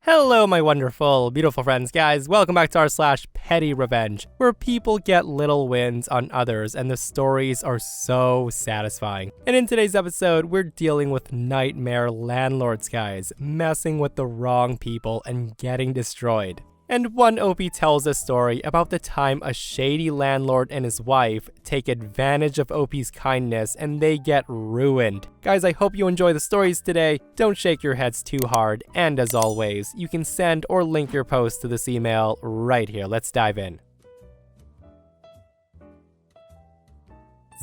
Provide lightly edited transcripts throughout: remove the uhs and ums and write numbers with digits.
Hello my wonderful, beautiful friends, guys. Welcome back to r/PettyRevenge, where people get little wins on others and the stories are so satisfying. And in today's episode, we're dealing with nightmare landlords, guys, messing with the wrong people and getting destroyed. And one OP tells a story about the time a shady landlord and his wife take advantage of OP's kindness and they get ruined. Guys, I hope you enjoy the stories today. Don't shake your heads too hard. And as always, you can send or link your post to this email right here. Let's dive in.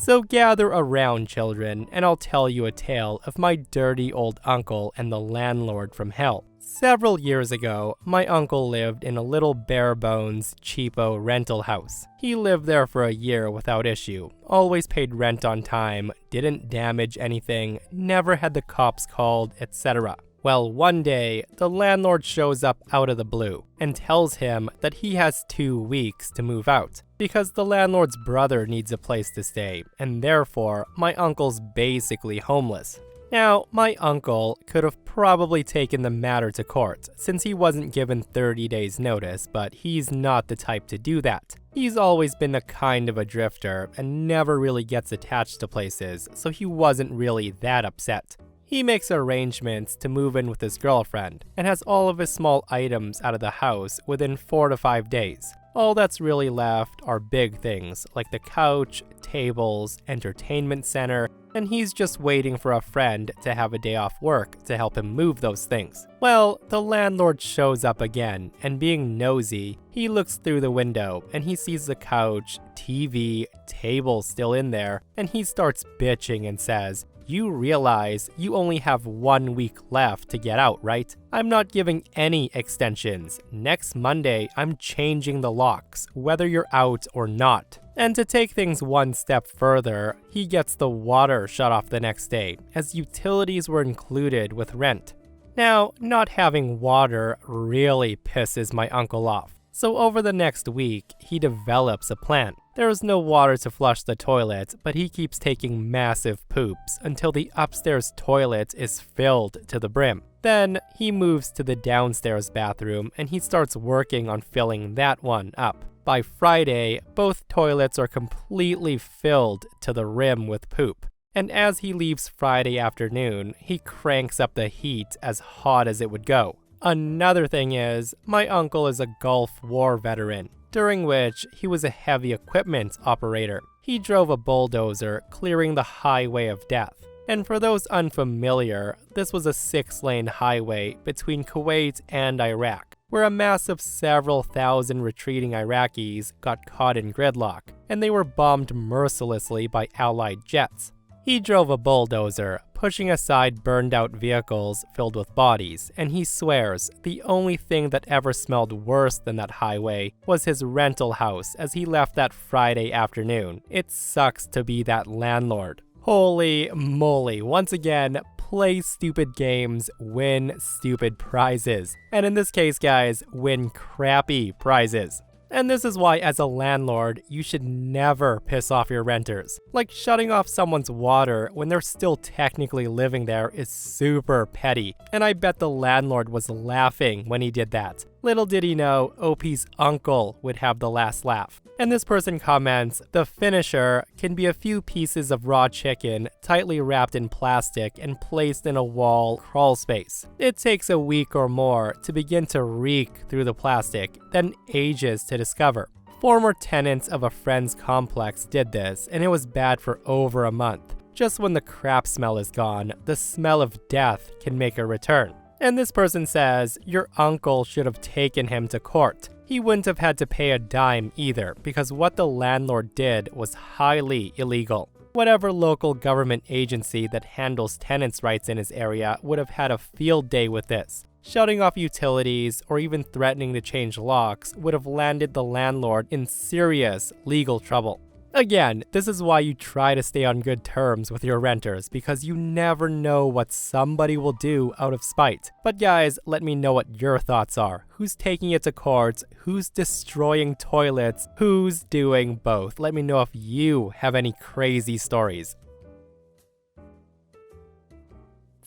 So gather around, children, and I'll tell you a tale of my dirty old uncle and the landlord from hell. Several years ago, my uncle lived in a little bare-bones, cheapo rental house. He lived there for a year without issue, always paid rent on time, didn't damage anything, never had the cops called, etc. Well, one day, the landlord shows up out of the blue and tells him that he has 2 weeks to move out because the landlord's brother needs a place to stay, and therefore, my uncle's basically homeless. Now, my uncle could have probably taken the matter to court since he wasn't given 30 days notice, but he's not the type to do that. He's always been a kind of a drifter and never really gets attached to places, so he wasn't really that upset. He makes arrangements to move in with his girlfriend and has all of his small items out of the house within 4 to 5 days. All that's really left are big things like the couch, tables, entertainment center, and he's just waiting for a friend to have a day off work to help him move those things. Well, the landlord shows up again, and being nosy, he looks through the window and he sees the couch, TV, table still in there, and he starts bitching and says, "You realize you only have 1 week left to get out, right? I'm not giving any extensions. Next Monday, I'm changing the locks, whether you're out or not." And to take things one step further, he gets the water shut off the next day, as utilities were included with rent. Now, not having water really pisses my uncle off. So over the next week, he develops a plan. There is no water to flush the toilet, but he keeps taking massive poops until the upstairs toilet is filled to the brim. Then he moves to the downstairs bathroom and he starts working on filling that one up. By Friday, both toilets are completely filled to the rim with poop. And as he leaves Friday afternoon, he cranks up the heat as hot as it would go. Another thing is, my uncle is a Gulf War veteran, during which he was a heavy equipment operator. He drove a bulldozer clearing the highway of death. And for those unfamiliar, this was a 6-lane highway between Kuwait and Iraq, where a mass of several thousand retreating Iraqis got caught in gridlock, and they were bombed mercilessly by Allied jets. He drove a bulldozer, pushing aside burned-out vehicles filled with bodies, and he swears the only thing that ever smelled worse than that highway was his rental house as he left that Friday afternoon. It sucks to be that landlord. Holy moly, once again, play stupid games, win stupid prizes. And in this case, guys, win crappy prizes. And this is why, as a landlord, you should never piss off your renters. Like, shutting off someone's water when they're still technically living there is super petty, and I bet the landlord was laughing when he did that. Little did he know, OP's uncle would have the last laugh. And this person comments, "The finisher can be a few pieces of raw chicken tightly wrapped in plastic and placed in a wall crawl space. It takes a week or more to begin to reek through the plastic, then ages to discover." Former tenants of a friend's complex did this, and it was bad for over a month. Just when the crap smell is gone, the smell of death can make a return. And this person says, "Your uncle should have taken him to court. He wouldn't have had to pay a dime either, because what the landlord did was highly illegal. Whatever local government agency that handles tenants' rights in his area would have had a field day with this. Shutting off utilities or even threatening to change locks would have landed the landlord in serious legal trouble." Again, this is why you try to stay on good terms with your renters, because you never know what somebody will do out of spite. But guys, let me know what your thoughts are. Who's taking it to court? Who's destroying toilets? Who's doing both? Let me know if you have any crazy stories.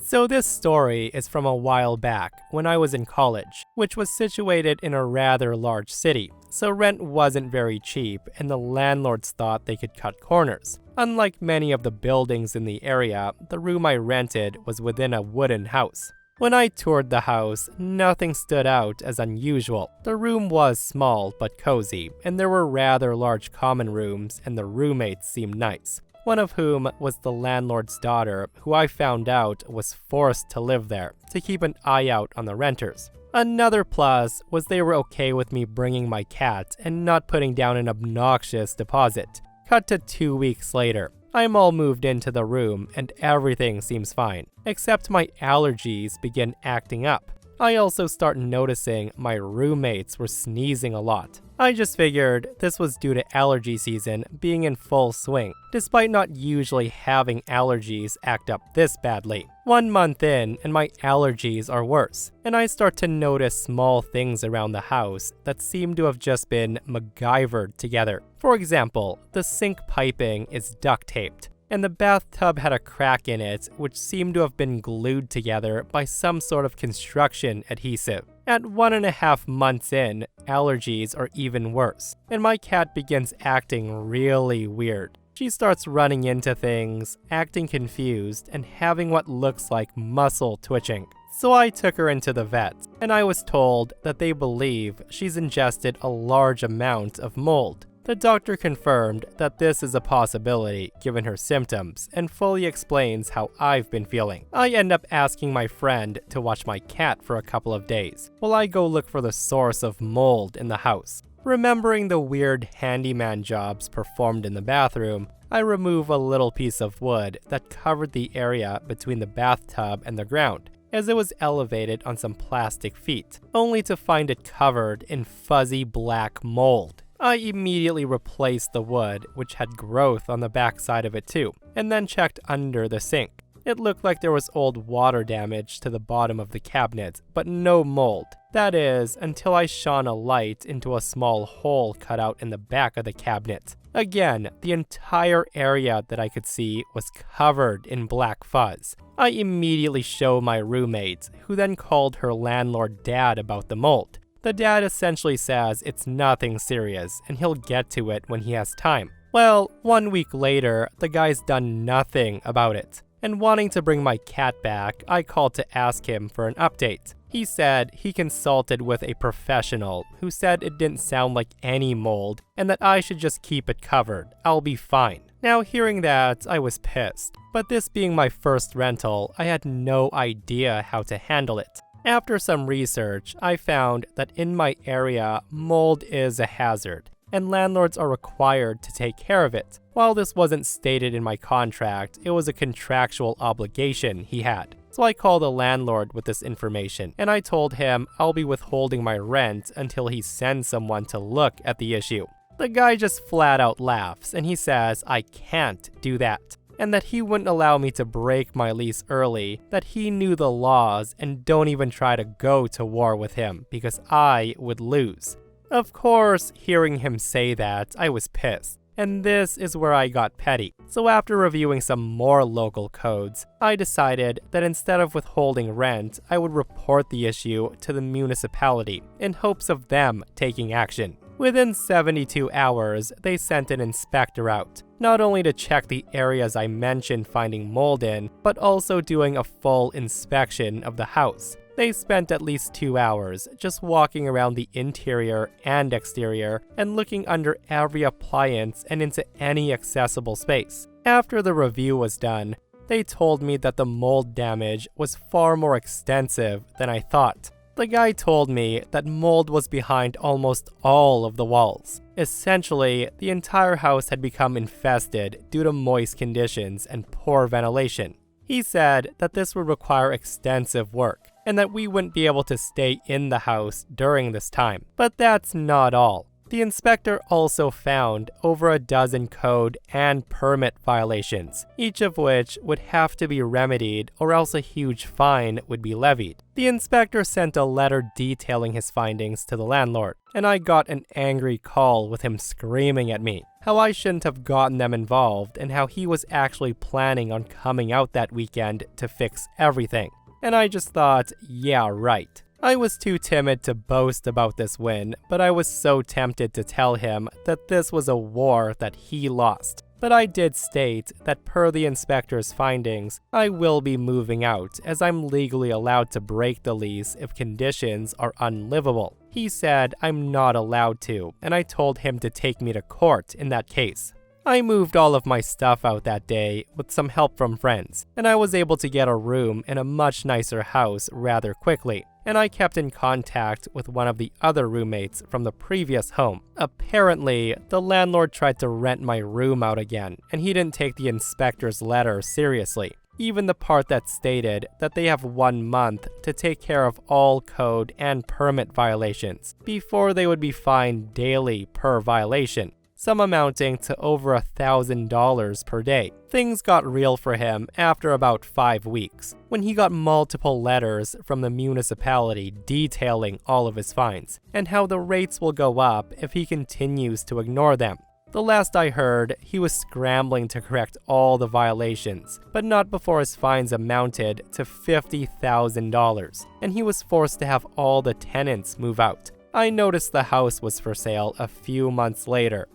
So this story is from a while back when I was in college, which was situated in a rather large city, so rent wasn't very cheap and the landlords thought they could cut corners. Unlike many of the buildings in the area, the room I rented was within a wooden house. When I toured the house, nothing stood out as unusual. The room was small but cozy, and there were rather large common rooms and the roommates seemed nice. One of whom was the landlord's daughter, who I found out was forced to live there to keep an eye out on the renters. Another plus was they were okay with me bringing my cat and not putting down an obnoxious deposit. Cut to 2 weeks later. I'm all moved into the room and everything seems fine, except my allergies begin acting up. I also start noticing my roommates were sneezing a lot. I just figured this was due to allergy season being in full swing, despite not usually having allergies act up this badly. 1 month in, and my allergies are worse, and I start to notice small things around the house that seem to have just been MacGyvered together. For example, the sink piping is duct taped, and the bathtub had a crack in it which seemed to have been glued together by some sort of construction adhesive. At 1.5 months in, allergies are even worse, and my cat begins acting really weird. She starts running into things, acting confused, and having what looks like muscle twitching. So I took her into the vet, and I was told that they believe she's ingested a large amount of mold. The doctor confirmed that this is a possibility given her symptoms and fully explains how I've been feeling. I end up asking my friend to watch my cat for a couple of days while I go look for the source of mold in the house. Remembering the weird handyman jobs performed in the bathroom, I remove a little piece of wood that covered the area between the bathtub and the ground, as it was elevated on some plastic feet, only to find it covered in fuzzy black mold. I immediately replaced the wood, which had growth on the backside of it too, and then checked under the sink. It looked like there was old water damage to the bottom of the cabinet, but no mold. That is, until I shone a light into a small hole cut out in the back of the cabinet. Again, the entire area that I could see was covered in black fuzz. I immediately show my roommate, who then called her landlord dad about the mold. The dad essentially says it's nothing serious and he'll get to it when he has time. Well, 1 week later, the guy's done nothing about it. And wanting to bring my cat back, I called to ask him for an update. He said he consulted with a professional who said it didn't sound like any mold and that I should just keep it covered. I'll be fine. Now, hearing that, I was pissed. But this being my first rental, I had no idea how to handle it. After some research, I found that in my area, mold is a hazard, and landlords are required to take care of it. While this wasn't stated in my contract, it was a contractual obligation he had. So I called the landlord with this information, and I told him I'll be withholding my rent until he sends someone to look at the issue. The guy just flat out laughs, and he says I can't do that, and that he wouldn't allow me to break my lease early, that he knew the laws and don't even try to go to war with him because I would lose. Of course, hearing him say that, I was pissed, and this is where I got petty. So after reviewing some more local codes, I decided that instead of withholding rent, I would report the issue to the municipality in hopes of them taking action. Within 72 hours, they sent an inspector out, not only to check the areas I mentioned finding mold in, but also doing a full inspection of the house. They spent at least 2 hours just walking around the interior and exterior and looking under every appliance and into any accessible space. After the review was done, they told me that the mold damage was far more extensive than I thought. The guy told me that mold was behind almost all of the walls. Essentially, the entire house had become infested due to moist conditions and poor ventilation. He said that this would require extensive work, and that we wouldn't be able to stay in the house during this time. But that's not all. The inspector also found over a dozen code and permit violations, each of which would have to be remedied or else a huge fine would be levied. The inspector sent a letter detailing his findings to the landlord, and I got an angry call with him screaming at me how I shouldn't have gotten them involved and how he was actually planning on coming out that weekend to fix everything. And I just thought, yeah, right. I was too timid to boast about this win, but I was so tempted to tell him that this was a war that he lost. But I did state that per the inspector's findings, I will be moving out as I'm legally allowed to break the lease if conditions are unlivable. He said I'm not allowed to, and I told him to take me to court in that case. I moved all of my stuff out that day with some help from friends, and I was able to get a room in a much nicer house rather quickly. And I kept in contact with one of the other roommates from the previous home. Apparently, the landlord tried to rent my room out again, and he didn't take the inspector's letter seriously. Even the part that stated that they have 1 month to take care of all code and permit violations before they would be fined daily per violation, some amounting to over $1,000 per day. Things got real for him after about 5 weeks, when he got multiple letters from the municipality detailing all of his fines, and how the rates will go up if he continues to ignore them. The last I heard, he was scrambling to correct all the violations, but not before his fines amounted to $50,000, and he was forced to have all the tenants move out. I noticed the house was for sale a few months later.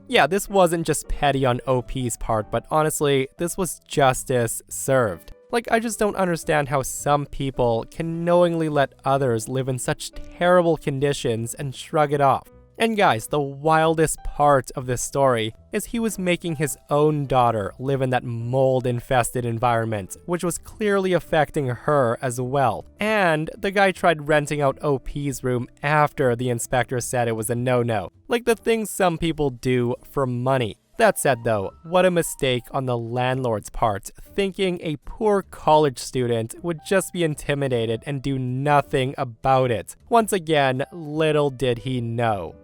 Yeah, this wasn't just petty on OP's part, but honestly, this was justice served. Like, I just don't understand how some people can knowingly let others live in such terrible conditions and shrug it off. And guys, the wildest part of this story is he was making his own daughter live in that mold-infested environment, which was clearly affecting her as well. And the guy tried renting out OP's room after the inspector said it was a no-no. Like the things some people do for money. That said though, what a mistake on the landlord's part, thinking a poor college student would just be intimidated and do nothing about it. Once again, little did he know.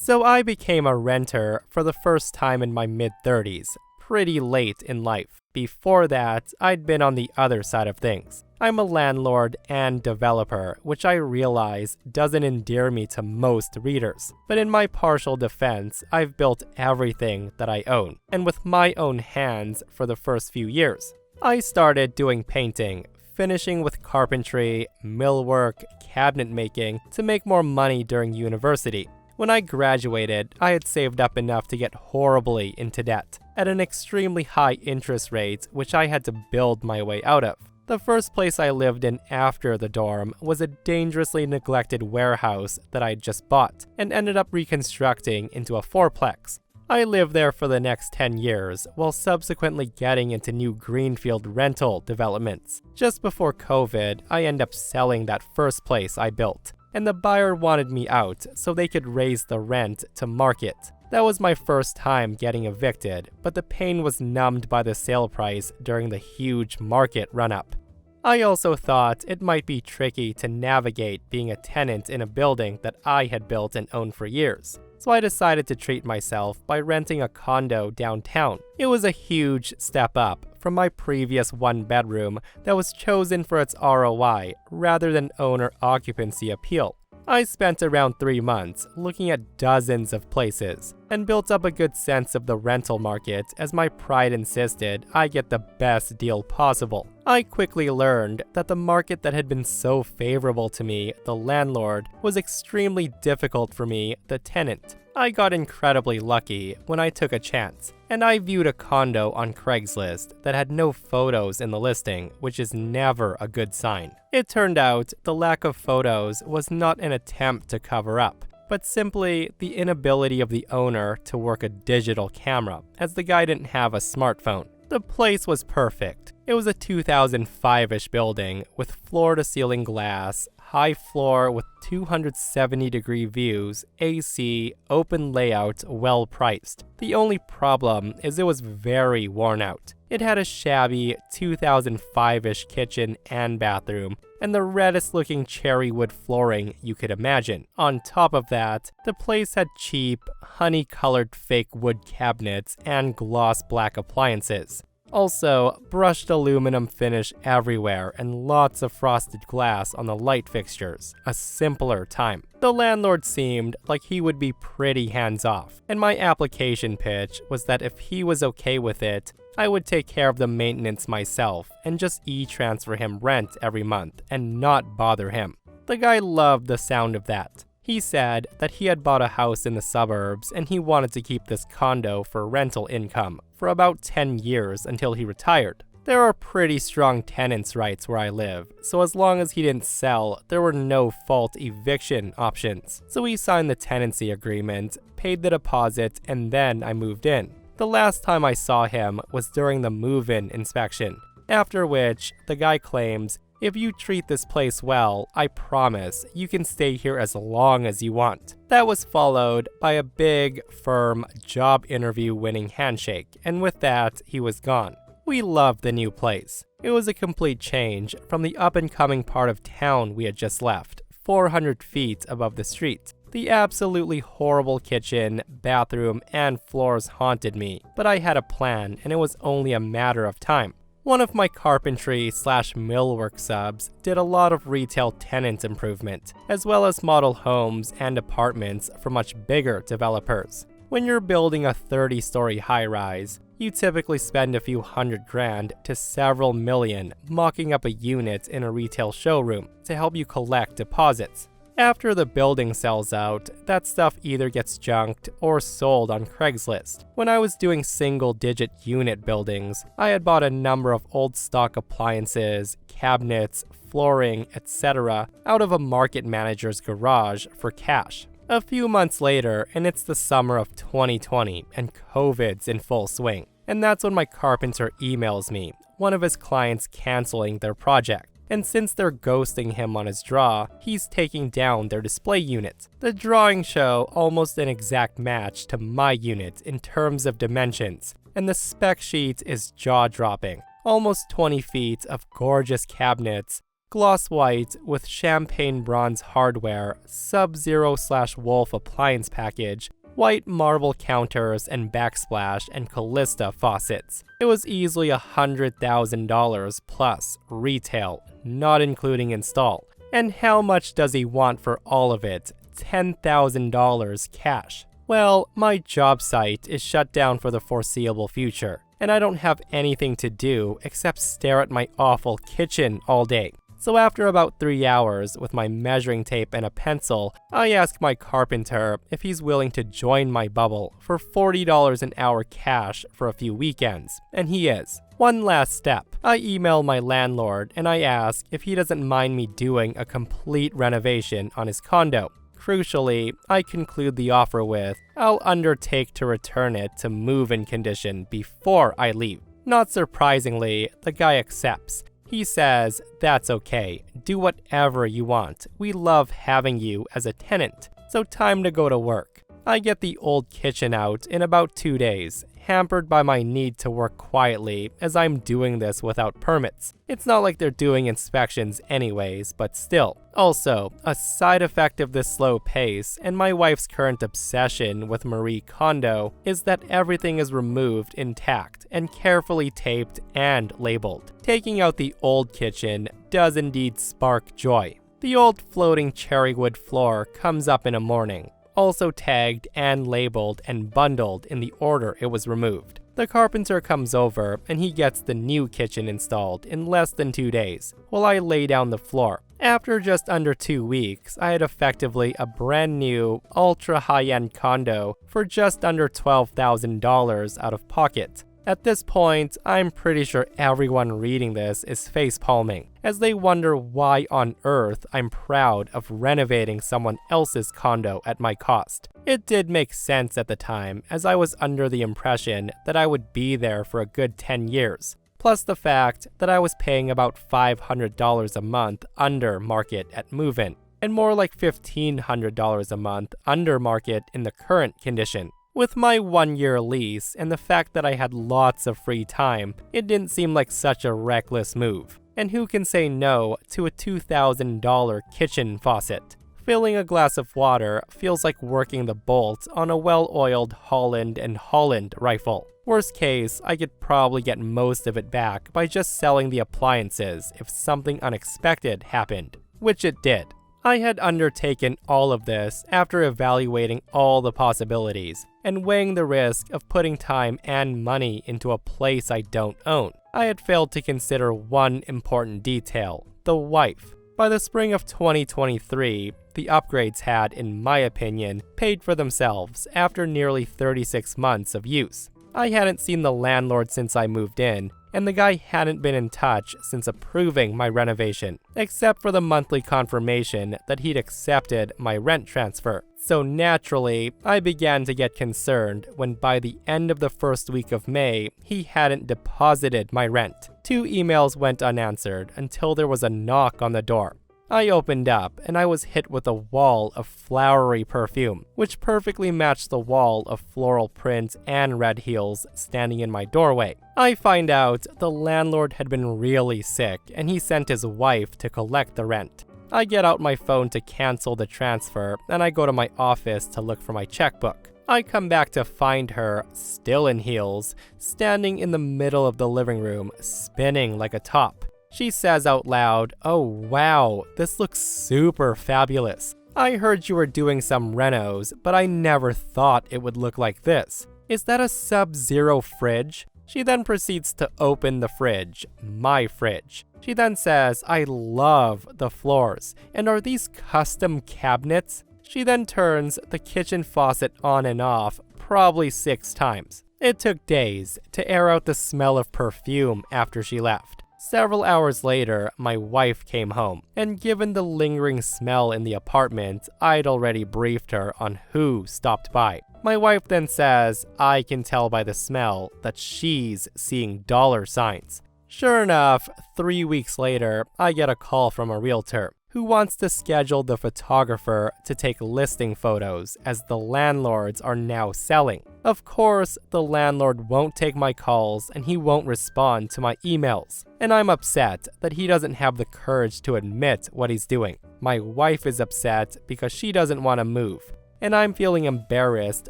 So I became a renter for the first time in my mid-30s, pretty late in life. Before that, I'd been on the other side of things. I'm a landlord and developer, which I realize doesn't endear me to most readers. But in my partial defense, I've built everything that I own, and with my own hands for the first few years. I started doing painting, finishing with carpentry, millwork, cabinet making to make more money during university. When I graduated, I had saved up enough to get horribly into debt, at an extremely high interest rate, which I had to build my way out of. The first place I lived in after the dorm was a dangerously neglected warehouse that I'd just bought, and ended up reconstructing into a fourplex. I lived there for the next 10 years, while subsequently getting into new greenfield rental developments. Just before COVID, I ended up selling that first place I built, and the buyer wanted me out so they could raise the rent to market. That was my first time getting evicted, but the pain was numbed by the sale price during the huge market run-up. I also thought it might be tricky to navigate being a tenant in a building that I had built and owned for years, so I decided to treat myself by renting a condo downtown. It was a huge step up from my previous one-bedroom that was chosen for its ROI rather than owner-occupancy appeal. I spent around 3 months looking at dozens of places and built up a good sense of the rental market as my pride insisted I get the best deal possible. I quickly learned that the market that had been so favorable to me, the landlord, was extremely difficult for me, the tenant. I got incredibly lucky when I took a chance, and I viewed a condo on Craigslist that had no photos in the listing, which is never a good sign. It turned out the lack of photos was not an attempt to cover up, but simply the inability of the owner to work a digital camera, as the guy didn't have a smartphone. The place was perfect. It was a 2005-ish building with floor-to-ceiling glass, high floor with 270-degree views, AC, open layout, well priced. The only problem is it was very worn out. It had a shabby 2005-ish kitchen and bathroom, and the reddest looking cherry wood flooring you could imagine. On top of that, the place had cheap, honey-colored fake wood cabinets and gloss black appliances. Also, brushed aluminum finish everywhere and lots of frosted glass on the light fixtures. A simpler time. The landlord seemed like he would be pretty hands-off, and my application pitch was that if he was okay with it, I would take care of the maintenance myself and just e-transfer him rent every month and not bother him. The guy loved the sound of that. He said that he had bought a house in the suburbs and he wanted to keep this condo for rental income for about 10 years until he retired. There are pretty strong tenants' rights where I live, so as long as he didn't sell, there were no fault eviction options. So we signed the tenancy agreement, paid the deposit, and then I moved in. The last time I saw him was during the move-in inspection, after which the guy claims, "If you treat this place well, I promise you can stay here as long as you want." That was followed by a big, firm, job interview winning handshake, and with that, he was gone. We loved the new place. It was a complete change from the up-and-coming part of town we had just left, 400 feet above the street. The absolutely horrible kitchen, bathroom, and floors haunted me, but I had a plan, and it was only a matter of time. One of my carpentry/millwork subs did a lot of retail tenant improvement, as well as model homes and apartments for much bigger developers. When you're building a 30-story high-rise, you typically spend a few $100,000 to several million mocking up a unit in a retail showroom to help you collect deposits. After the building sells out, that stuff either gets junked or sold on Craigslist. When I was doing single-digit unit buildings, I had bought a number of old stock appliances, cabinets, flooring, etc. out of a market manager's garage for cash. A few months later, and it's the summer of 2020, and COVID's in full swing. And that's when my carpenter emails me, one of his clients canceling their project. And since they're ghosting him on his draw, he's taking down their display unit. The drawings show almost an exact match to my unit in terms of dimensions, and the spec sheet is jaw-dropping. Almost 20 feet of gorgeous cabinets, gloss white with champagne bronze hardware, Sub-Zero/Wolf appliance package, white marble counters and backsplash and Callista faucets. It was easily $100,000 plus retail, not including install. And how much does he want for all of it? $10,000 cash. Well, my job site is shut down for the foreseeable future, and I don't have anything to do except stare at my awful kitchen all day. So after about 3 hours with my measuring tape and a pencil, I ask my carpenter if he's willing to join my bubble for $40 an hour cash for a few weekends, and he is. One last step. I email my landlord and I ask if he doesn't mind me doing a complete renovation on his condo. Crucially, I conclude the offer with, "I'll undertake to return it to move-in condition before I leave." Not surprisingly, the guy accepts. He says, "That's okay, do whatever you want. We love having you as a tenant, so time to go to work." I get the old kitchen out in about 2 days, hampered by my need to work quietly as I'm doing this without permits. It's not like they're doing inspections anyways, but still. Also, a side effect of this slow pace and my wife's current obsession with Marie Kondo is that everything is removed intact and carefully taped and labeled. Taking out the old kitchen does indeed spark joy. The old floating cherry wood floor comes up in a morning, also tagged and labeled and bundled in the order it was removed. The carpenter comes over and he gets the new kitchen installed in less than 2 days, while I lay down the floor. After just under 2 weeks, I had effectively a brand new, ultra high-end condo for just under $12,000 out of pocket. At this point, I'm pretty sure everyone reading this is face-palming, as they wonder why on earth I'm proud of renovating someone else's condo at my cost. It did make sense at the time, as I was under the impression that I would be there for a good 10 years, plus the fact that I was paying about $500 a month under market at move-in, and more like $1,500 a month under market in the current condition. With my 1-year lease and the fact that I had lots of free time, it didn't seem like such a reckless move. And who can say no to a $2,000 kitchen faucet? Filling a glass of water feels like working the bolt on a well-oiled Holland & Holland rifle. Worst case, I could probably get most of it back by just selling the appliances if something unexpected happened, which it did. I had undertaken all of this after evaluating all the possibilities and weighing the risk of putting time and money into a place I don't own. I had failed to consider one important detail: the wife. By the spring of 2023, the upgrades had, in my opinion, paid for themselves after nearly 36 months of use. I hadn't seen the landlord since I moved in, and the guy hadn't been in touch since approving my renovation, except for the monthly confirmation that he'd accepted my rent transfer. So naturally, I began to get concerned when by the end of the first week of May, he hadn't deposited my rent. 2 emails went unanswered until there was a knock on the door. I opened up and I was hit with a wall of flowery perfume, which perfectly matched the wall of floral print and red heels standing in my doorway. I find out the landlord had been really sick and he sent his wife to collect the rent. I get out my phone to cancel the transfer and I go to my office to look for my checkbook. I come back to find her, still in heels, standing in the middle of the living room, spinning like a top. She says out loud, "Oh wow, this looks super fabulous. I heard you were doing some renos, but I never thought it would look like this. Is that a Sub-Zero fridge?" She then proceeds to open the fridge, my fridge. She then says, "I love the floors, and are these custom cabinets?" She then turns the kitchen faucet on and off, probably 6 times. It took days to air out the smell of perfume after she left. Several hours later, my wife came home, and given the lingering smell in the apartment, I'd already briefed her on who stopped by. My wife then says, I can tell by the smell that she's seeing dollar signs. Sure enough, 3 weeks later, I get a call from a realtor who wants to schedule the photographer to take listing photos as the landlords are now selling. Of course, the landlord won't take my calls and he won't respond to my emails. And I'm upset that he doesn't have the courage to admit what he's doing. My wife is upset because she doesn't want to move. And I'm feeling embarrassed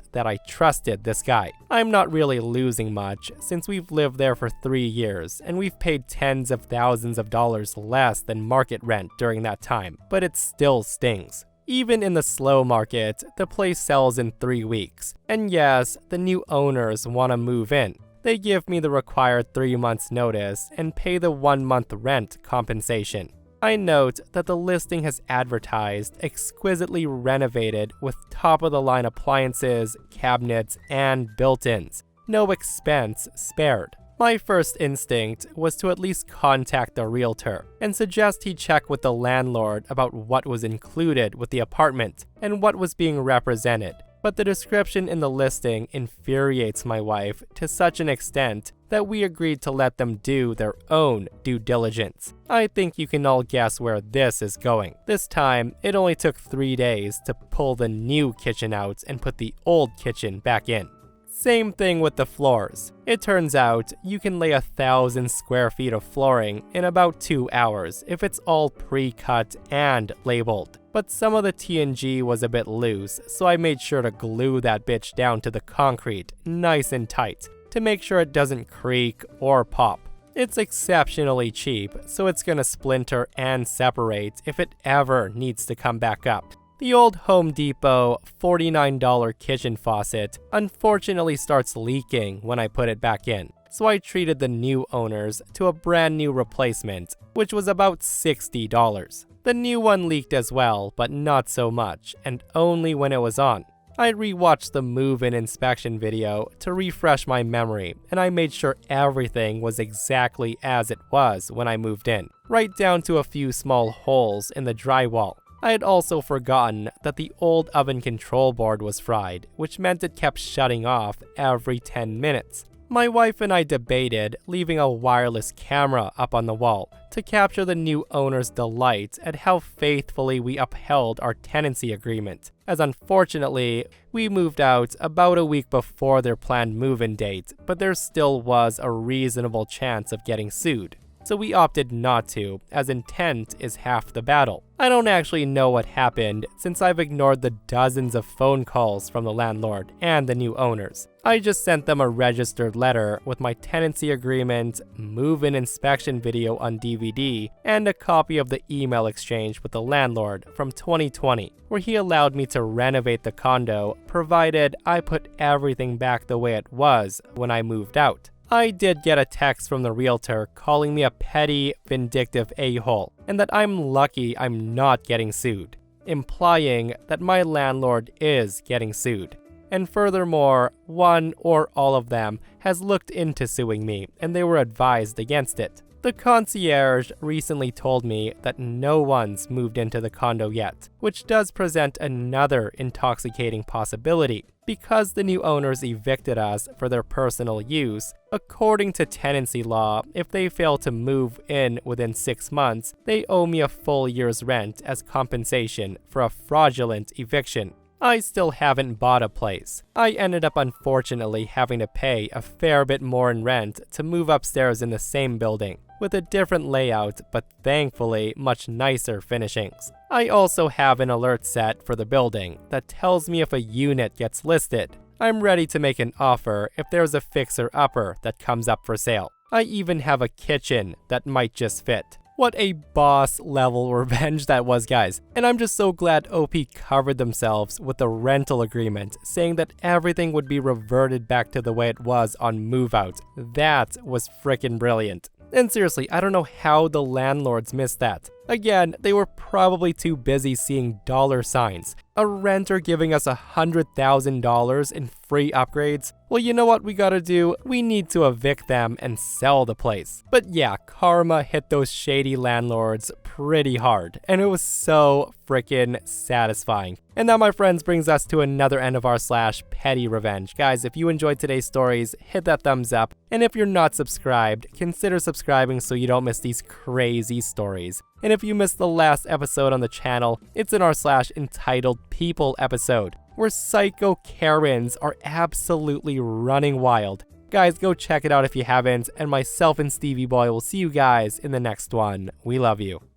that I trusted this guy. I'm not really losing much since we've lived there for 3 years and we've paid tens of thousands of dollars less than market rent during that time, but it still stings. Even in the slow market, the place sells in 3 weeks. And yes, the new owners want to move in. They give me the required 3 months notice and pay the 1-month rent compensation. I note that the listing has advertised exquisitely renovated with top-of-the-line appliances, cabinets, and built-ins. No expense spared. My first instinct was to at least contact the realtor and suggest he check with the landlord about what was included with the apartment and what was being represented. But the description in the listing infuriates my wife to such an extent that we agreed to let them do their own due diligence. I think you can all guess where this is going. This time, it only took 3 days to pull the new kitchen out and put the old kitchen back in. Same thing with the floors. It turns out you can lay 1,000 square feet of flooring in about 2 hours if it's all pre-cut and labeled. But some of the TNG was a bit loose, so I made sure to glue that bitch down to the concrete, nice and tight, to make sure it doesn't creak or pop. It's exceptionally cheap, so it's gonna splinter and separate if it ever needs to come back up. The old Home Depot $49 kitchen faucet unfortunately starts leaking when I put it back in, so I treated the new owners to a brand new replacement, which was about $60. The new one leaked as well, but not so much, and only when it was on. I rewatched the move-in inspection video to refresh my memory, and I made sure everything was exactly as it was when I moved in, right down to a few small holes in the drywall. I had also forgotten that the old oven control board was fried, which meant it kept shutting off every 10 minutes. My wife and I debated leaving a wireless camera up on the wall to capture the new owner's delight at how faithfully we upheld our tenancy agreement, as unfortunately, we moved out about a week before their planned move-in date, but there still was a reasonable chance of getting sued. So we opted not to, as intent is half the battle. I don't actually know what happened, since I've ignored the dozens of phone calls from the landlord and the new owners. I just sent them a registered letter with my tenancy agreement, move-in inspection video on DVD, and a copy of the email exchange with the landlord from 2020, where he allowed me to renovate the condo, provided I put everything back the way it was when I moved out. I did get a text from the realtor calling me a petty, vindictive a-hole, and that I'm lucky I'm not getting sued, implying that my landlord is getting sued. And furthermore, one or all of them has looked into suing me, and they were advised against it. The concierge recently told me that no one's moved into the condo yet, which does present another intoxicating possibility. Because the new owners evicted us for their personal use, according to tenancy law, if they fail to move in within 6 months, they owe me a full year's rent as compensation for a fraudulent eviction. I still haven't bought a place. I ended up unfortunately having to pay a fair bit more in rent to move upstairs in the same building, with a different layout but thankfully much nicer finishings. I also have an alert set for the building that tells me if a unit gets listed. I'm ready to make an offer if there's a fixer-upper that comes up for sale. I even have a kitchen that might just fit. What a boss-level revenge that was, guys. And I'm just so glad OP covered themselves with the rental agreement, saying that everything would be reverted back to the way it was on move-out. That was frickin' brilliant. And seriously, I don't know how the landlords missed that. Again, they were probably too busy seeing dollar signs. A renter giving us $100,000 in free upgrades? Well, you know what we gotta do? We need to evict them and sell the place. But yeah, karma hit those shady landlords pretty hard, and it was so freaking satisfying. And that, my friends, brings us to another end of our /PettyRevenge. Guys, if you enjoyed today's stories, hit that thumbs up. And if you're not subscribed, consider subscribing so you don't miss these crazy stories. And if you missed the last episode on the channel, it's in our entitled People episode, where psycho Karens are absolutely running wild. Guys, go check it out if you haven't, and myself and Stevie Boy will see you guys in the next one. We love you.